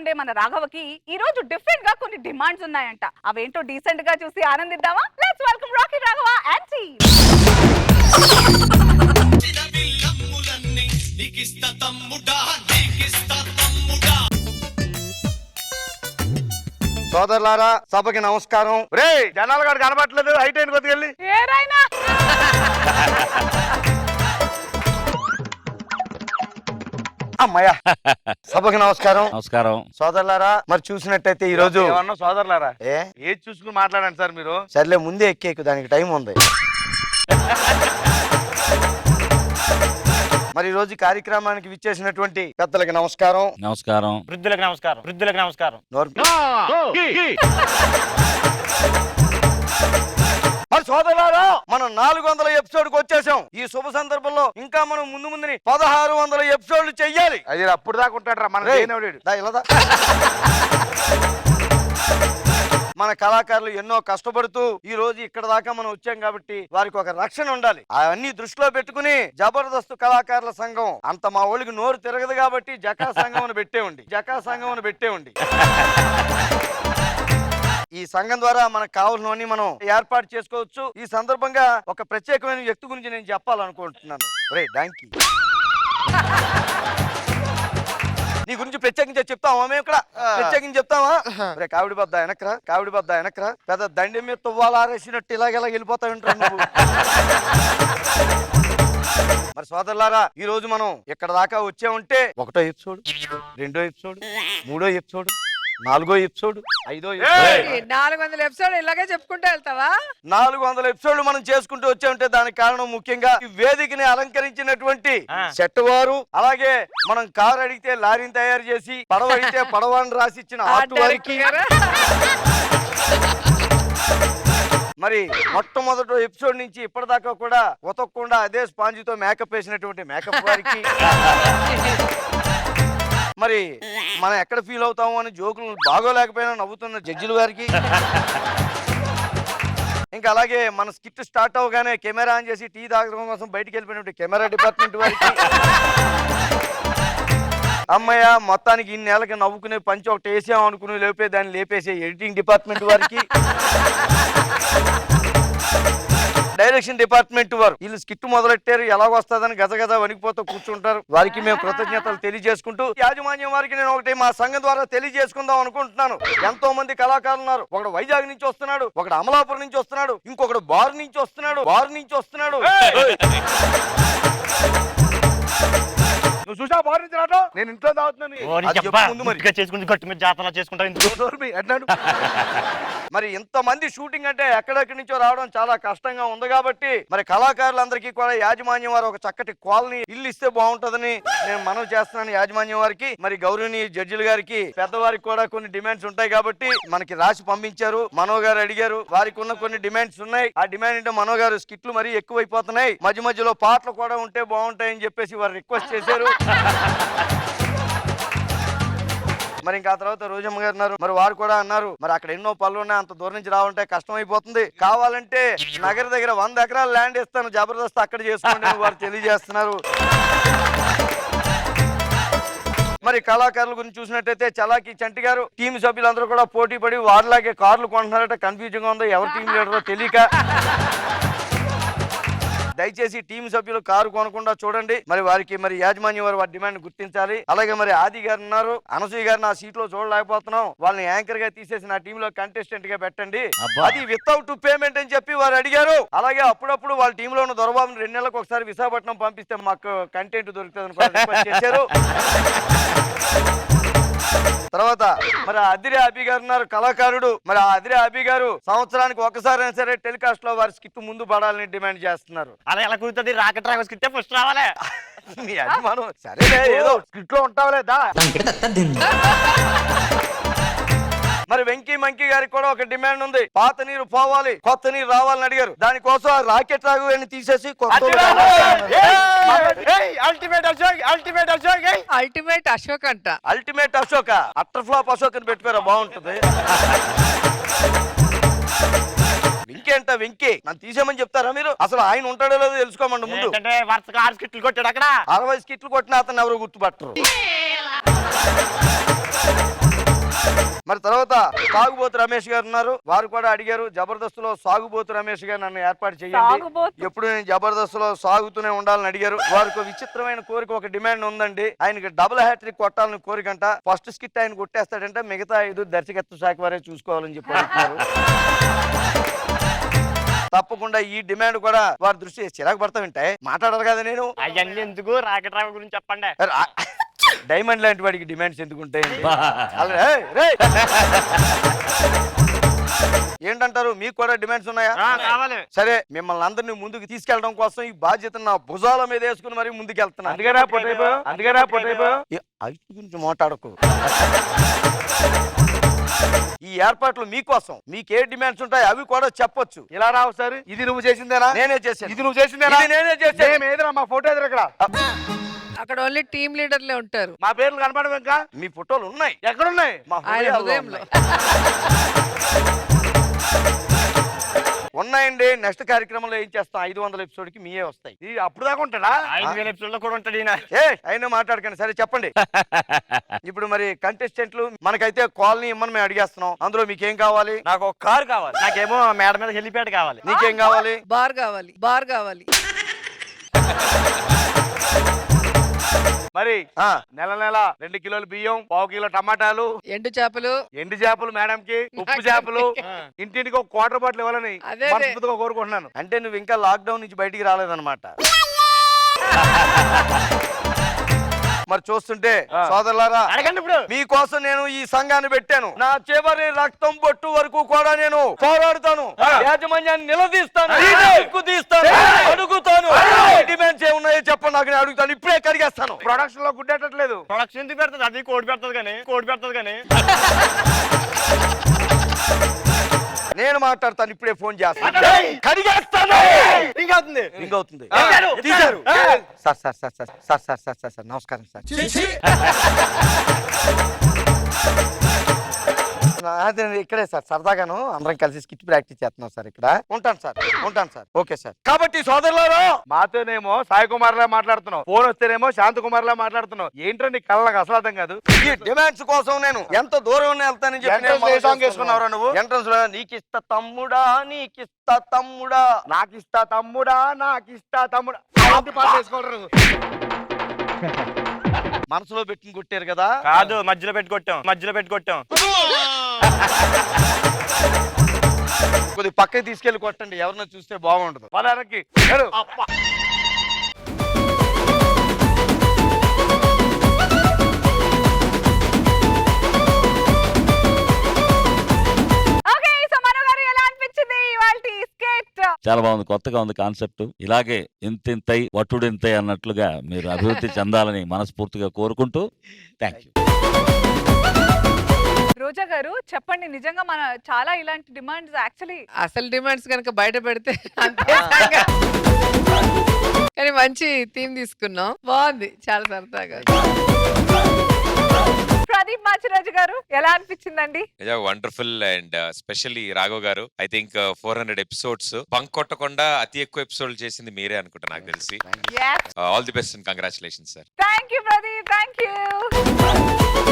ఉండే మన రాఘవకి ఈ రోజు డిఫరెంట్ గా కొన్ని డిమాండ్స్ ఉన్నాయంట. అవేంటో డీసెంట్ గా చూసి ఆనందిద్దామా? Let's welcome Rocky Raghava and team. సోదరులారా, సభకి నమస్కారం. రే జనాల గారు కనబట్టలేదు, హైట్ అయిన కొద్దిగా అమ్మాయ. సభకి నమస్కారం. నమస్కారం సోదరులారా, మరి చూసినట్టయితే ఈ రోజు సోదరులారా ఏది చూసుకుని మాట్లాడండి సార్ మీరు. సర్లే ముందే ఎక్కేకు, దానికి టైం ఉంది. మరి ఈ రోజు కార్యక్రమానికి విచ్చేసినటువంటి పెద్దలకి నమస్కారం. నమస్కారం వృద్ధులకు నమస్కారం. వృద్ధులకు నమస్కారం. మరి సోదరులారా, మనం 400 ఎపిసోడ్కి వచ్చేసాం. ఈ శుభ సందర్భంలో ఇంకా మనం ముందుని 1600 ఎపిసోడ్లు చెయ్యాలి. అది అప్పుడు దాకా ఉంటాడు మన మన కళాకారులు ఎన్నో కష్టపడుతూ ఈ రోజు ఇక్కడ దాకా మనం వచ్చాం కాబట్టి వారికి ఒక రక్షణ ఉండాలి. అవన్నీ దృష్టిలో పెట్టుకుని జబర్దస్త్ కళాకారుల సంఘం అంత మా ఊళ్ళకి నోరు తిరగదు కాబట్టి జకా సంఘం పెట్టేవండి. ఈ సంఘం ద్వారా మనకు కావాల్సినవన్నీ మనం ఏర్పాటు చేసుకోవచ్చు. ఈ సందర్భంగా ఒక ప్రత్యేకమైన వ్యక్తి గురించి నేను చెప్పాలనుకుంటున్నాను. డాంకీ, నీ గురించి ప్రత్యేకించి చెప్తావా? మేము ఇక్కడ ప్రత్యేకించి చెప్తావా? రే కావిడి బద్ద వెనక్రా, పెద్ద దండి మీద తువ్వాలారేసినట్టు ఇలాగెలా వెళ్ళిపోతా ఉంటారు నువ్వు. మరి సోదరులారా, ఈ రోజు మనం ఇక్కడ దాకా వచ్చామంటే 1వ ఎపిసోడ్, 2వ ఎపిసోడ్, 3వ ఎపిసోడ్, 4వ ఎపిసోడ్, 5వ ఎపిసోడ్, 400 ఎపిసోడ్ ఇలాగే చెప్పుకుంటూ వెళ్తావా? 400 ఎపిసోడ్లు మనం చేసుకుంటూ వచ్చామంటే దానికి కారణం ముఖ్యంగా ఈ వేదికని అలంకరించినటువంటి సెట్ వారు, అలాగే మనం కారు అడిగితే లారీని తయారు చేసి, పడవ అడిగితే పడవని రాసి ఇచ్చిన ఆర్ట్ వారికి, మరి మొట్టమొదటి ఎపిసోడ్ నుంచి ఇప్పటిదాకా కూడా ఉతకకుండా అదే స్పాంజితో మేకప్ వేసినటువంటి మేకప్ వారికి, మరి మనం ఎక్కడ ఫీల్ అవుతాము అని జోకులు బాగోలేకపోయినా నవ్వుతున్న జడ్జిల వారికి, ఇంకా అలాగే మన స్కిట్ స్టార్ట్ అవగానే కెమెరా ఆన్ చేసి టీ తాగడం కోసం బయటికి వెళ్ళిపోయినటువంటి కెమెరా డిపార్ట్మెంట్ వారికి, అమ్మయ్య మొత్తానికి ఇన్ని నెలకి నవ్వుకునే పంచి ఒకటి వేసాం అనుకుని లేపే దాన్ని లేపేసే ఎడిటింగ్ డిపార్ట్మెంట్ వారికి, డైరెక్షన్ డిపార్ట్మెంట్ వారు వీళ్ళు స్కిట్ మొదలెట్టారు, ఎలాగొస్తుందని గజగజ వణికిపోతూ కూర్చుంటారు. వారికి మేము కృతజ్ఞతలు తెలియజేసుకుంటూ యాజమాన్యం వారికి నేను ఒకటి మా సంఘం ద్వారా తెలియజేసుకుందాం అనుకుంటున్నాను. ఎంతో మంది కళాకారులు ఉన్నారు. ఒకడు వైజాగ్ నుంచి వస్తున్నాడు, ఒకడు అమలాపురం నుంచి వస్తున్నాడు, ఇంకొకడు బారు నుంచి వస్తున్నాడు. నువ్వు చూసా బారు నుంచి రావడం? నేను ఇంట్లో మరి ఇంతమంది షూటింగ్ అంటే ఎక్కడెక్కడి నుంచో రావడం చాలా కష్టంగా ఉంది కాబట్టి మరి కళాకారులందరికీ కూడా యాజమాన్యం వారు ఒక చక్కటి కాలనీ ఇల్లు ఇస్తే బాగుంటుందని నేను మనవి చేస్తున్నాను యాజమాన్యం వారికి. మరి గౌరవనీయ జడ్జిల గారికి, పెద్దవారికి కూడా కొన్ని డిమాండ్స్ ఉంటాయి కాబట్టి మనకి రాసి పంపించారు. మనో గారు అడిగారు, వారికి ఉన్న కొన్ని డిమాండ్స్ ఉన్నాయి. ఆ డిమాండ్ అంటే మనో గారు స్కిట్లు మరీ ఎక్కువైపోతున్నాయి, మధ్యలో పాటలు కూడా ఉంటే బాగుంటాయని చెప్పేసి వారు రిక్వెస్ట్ చేశారు. మరి ఇంకా తర్వాత రోజమ్మ గారు ఉన్నారు, మరి వారు కూడా అన్నారు మరి అక్కడ ఎన్నో పనులు ఉన్నాయి, అంత దూరం నుంచి రావాలంటే కష్టం అయిపోతుంది, కావాలంటే నగర దగ్గర 100 ఎకరాలు ల్యాండ్ ఇస్తాను, జబర్దస్త్ అక్కడ చేసుకోండి అని వారు తెలియజేస్తున్నారు. మరి కళాకారుల గురించి చూసినట్టయితే చలాకి చంటి గారు టీం సభ్యులందరూ కూడా పోటీ పడి వారిలాగే కార్లు కొంటున్నారట. కన్ఫ్యూజన్ గా ఉందో, ఎవరు టీం లీడరో తెలియక. దయచేసి టీం సభ్యులు కారు కొనకుండా చూడండి. మరి వారికి మరి యాజమాన్యం వారి డిమాండ్ గుర్తించాలి. అలాగే మరి ఆది గారు ఉన్నారు, అనసూయ గారు నా సీట్ లో చూడలేకపోతున్నాం, వాళ్ళని యాంకర్ గా తీసేసి నా టీమ్ లో కంటెస్టెంట్ గా పెట్టండి, అది వితౌట్ పేమెంట్ అని చెప్పి వారు అడిగారు. అలాగే అప్పుడప్పుడు వాళ్ళ టీమ్ లో ఉన్న దొరబాబుని 2 నెలలకు ఒకసారి విశాఖపట్నం పంపిస్తే మాకు కంటెంట్ దొరుకుతుంది చేశారు. తర్వాత మరి అదిరే అభి గారు ఉన్నారు, కళాకారుడు. మరి ఆ అదిరే అభి గారు సంవత్సరానికి ఒకసారైనా సరే టెలికాస్ట్ లో వారి స్కిట్ ముందు పడాలని డిమాండ్ చేస్తున్నారు. అలా ఎలా కుదురుతుంది? రాకెట్ రాక స్కిట్ ఫస్ట్ రావాలి. మీ అభిమానం సరే, ఏదో స్కిట్ లో ఉంటావలేదా? మరి వెంకీ మంకీ గారికి కూడా ఒక డిమాండ్ ఉంది. పాత నీరు పోవాలి, కొత్త నీరు రావాలని అడిగారు. దానికోసం ఆ రాకెట్ రాగు తీసేసి అల్టిమేట్ అశోక్ అంట. Ultimate Ashoka, utter flop Ashok అని పెట్టుకోరా బాగుంటుంది. వెంకీ వెంకీ నన్ను తీసేమని చెప్తారా మీరు? అసలు ఆయన ఉంటాడో లేదో తెలుసుకోమండి ముందు. 6 స్కిట్లు కొట్టాడు అక్కడ. 60 స్కిట్లు కొట్టిన అతను ఎవరు గుర్తుపట్టరు. మరి తర్వాత సాగుబోతు రమేష్ గారు ఉన్నారు, వారు కూడా అడిగారు జబర్దస్త్ లో సాగుబోతు రమేష్ గారు నన్ను ఏర్పాటు చేయండి, సాగుబోతు. ఎప్పుడు నేను జబర్దస్త్ లో సాగుతూనే ఉండాలని అడిగారు. వారికి ఒక విచిత్రమైన కోరిక, ఒక డిమాండ్ ఉందండి. ఆయనకి డబుల్ హ్యాట్రిక్ కొట్టాలని కోరికంట. ఫస్ట్ స్కిట్ ఆయన కొట్టేస్తాడంటే మిగతా 5 దర్శకత్వ శాఖ వారే చూసుకోవాలని చెప్పి అంటున్నారు. తప్పకుండా ఈ డిమాండ్ కూడా వారి దృష్టి చిరాకు పడతా వింటాయి, మాట్లాడారు కదా నేను. అవన్నీ ఎందుకు రాకెట్ రావు గురించి చెప్పండి. డైమండ్ లాంటి వాడికి డిమాండ్స్ ఎందుకు ఉంటాయండి? ఏంటంటారు, మీకు కూడా డిమాండ్స్ ఉన్నాయా? కావాలి. సరే, మిమ్మల్ని అందరినీ ముందుకు తీసుకెళ్ళడం కోసం ఈ బాధ్యతను నా భుజాల మీద వేసుకుని మరి ముందుకు వెళ్తున్నా. అందుకేనా పొట్టైపోయావు? ఐదు గురించి మాట్లాడకు. ఈ ఏర్పాట్లు మీకోసం, మీకే డిమాండ్స్ ఉంటాయి అవి కూడా చెప్పొచ్చు. ఇలా రావు సార్, ఇది నువ్వు చేసిందేనా? నేనే చేశాను. ఇది నువ్వు చేసిందేనా? ఇది నేనే చేశాను. ఏదిరా మా ఫోటో ఎదురు ఇక్కడ? అక్కడ ఓన్లీ టీమ్ లీడర్లే ఉంటారు. మా పేర్లు కనపడవు ఇంకా? మీ ఫోటోలు ఉన్నాయి. ఎక్కడున్నాయి? మా ఆయన హృదయాల్లో హృదయంలో. ఉన్నాయండి. నెక్స్ట్ కార్యక్రమంలో ఏం చేస్తాం, 500 ఎపిసోడ్ కి మీయే వస్తాయి. ఇది అప్పుడు దాకా ఉంటాడా? 5,000 ఎపిసోడ్లో కూడా ఉంటాడు ఈయన. అయినా మాట్లాడకండి. సరే చెప్పండి. ఇప్పుడు మరి కంటెస్టెంట్లు మనకైతే కాలనీ ఇమ్మని మేము అడిగేస్తున్నాం. అందులో మీకేం కావాలి? నాకు ఒక కారు కావాలి. నాకేమో మేడ మీద హెలిప్యాడ్ కావాలి. నీకేం కావాలి? బార్ కావాలి, బార్ కావాలి. మరి ఆ, నెల 2 కిలోలు బియ్యం, 1/4 కిలో టమాటాలు, ఎండు చేపలు. ఎండు చేపలు మేడం కి, ఉప్పు చేపలు, ఇంటింటికి ఒక క్వార్టర్ బాటిల్ ఇవ్వాలని అదే. మనస్ఫూర్తిగా కోరుకుంటున్నాను. అంటే నువ్వు ఇంకా లాక్డౌన్ నుంచి బయటికి రాలేదన్నమాట. మరి చూస్తుంటే సోదరులారా, అడగండి ఇప్పుడు. మీకోసం నేను ఈ సంఘాన్ని పెట్టాను. నా చివరి రక్తం బొట్టు వరకు కూడా నేను పోరాడుతాను, యాజమాన్యాన్ని నిలదీస్తాను, తీస్తాను, అడుగుతాను. డిమాండ్స్ ఏమున్నాయో చెప్పండి, నాకు నేను అడుగుతాను. ఇప్పుడే కడిగేస్తాను. ప్రొడక్షన్ లో గుడ్డేటట్లేదు. ప్రొడక్షన్ ఎందుకు పెడుతుంది? అది కోడి పెడుతుంది కానీ నేను మాట్లాడతాను. ఇప్పుడే ఫోన్ చేస్తాను, కడిగేస్తాను. ఇంకా అవుతుంది. రింగ్ అవుతుంది. తీశారు. తీశారు. Sir sir sir sir sir sir sir sir sir నమస్కారం సార్. అదే ఇక్కడే సార్, సరదాగాను అందరం కలిసి స్కిట్ ప్రాక్టీస్ చేస్తున్నాం సార్. ఇక్కడ ఉంటాను సార్, ఉంటాను సార్. Okay sir. కాబట్టి సోదరులారా, మాతోనేమో సాయి కుమార్ లా మాట్లాడుతున్నావు, ఫోన్ వస్తేనేమో శాంత కుమార్ లా మాట్లాడుతున్నావు. ఏంటో నీ కళ్ళకు అసలు అర్థం కాదు. ఈ డిమాండ్స్ కోసం నేను ఎంత దూరం వెళ్తానని చెప్పి Entrance ఏ song వేసుకున్నావురా నువ్వు? ఎంట్రన్స్ లో నీకిస్తా తమ్ముడా, నీకిస్తా తమ్ముడా, నాకిస్తా తమ్ముడా, నాకిస్తా తమ్ముడా అలాంటి పాట వేసుకోవడం నువ్వు. మనసులో పెట్టుకుని కొట్టారు కదా. కాదు, మధ్యలో పెట్టి కొట్టాం. కొద్ది పక్కకి తీసుకెళ్లి కొట్టండి, ఎవరినో చూస్తే బాగుండదు. పదానికి ఓకే, సో మనో గారు ఎలా అనిపించింది ఇవాల్టి స్కెట్? చాలా బాగుంది, కొత్తగా ఉంది కాన్సెప్ట్. ఇలాగే ఇంతింతై వట్టుడింతై అన్నట్లుగా మీరు అభివృద్ధి చెందాలని మనస్ఫూర్తిగా కోరుకుంటూ థ్యాంక్ యూ. రోజా గారు చెప్పండి, నిజంగా మన చాలా ఇలాంటి డిమాండ్స్ యాక్చువల్లీ అసలు డిమాండ్స్ కనుక బయట పెడితే అంతే సంగతి. కానీ మంచి థీమ్ తీసుకున్నాం, బాగుంది, చాలా సరదాగా. ప్రదీప్ మాచిరాజు గారు ఎలా అనిపించిందండి? వండర్ఫుల్ అండ్ స్పెషల్లీ రాఘవ్ గారు, ఐ థింక్ 400 ఎపిసోడ్స్ బంక్ కొట్టకుండా అతి ఎక్కువ ఎపిసోడ్లు చేసింది మీరే అనుకుంటా నాకు తెలిసి. Yes. All the best and congratulation sir. Thank you, Pradeep. Thank you.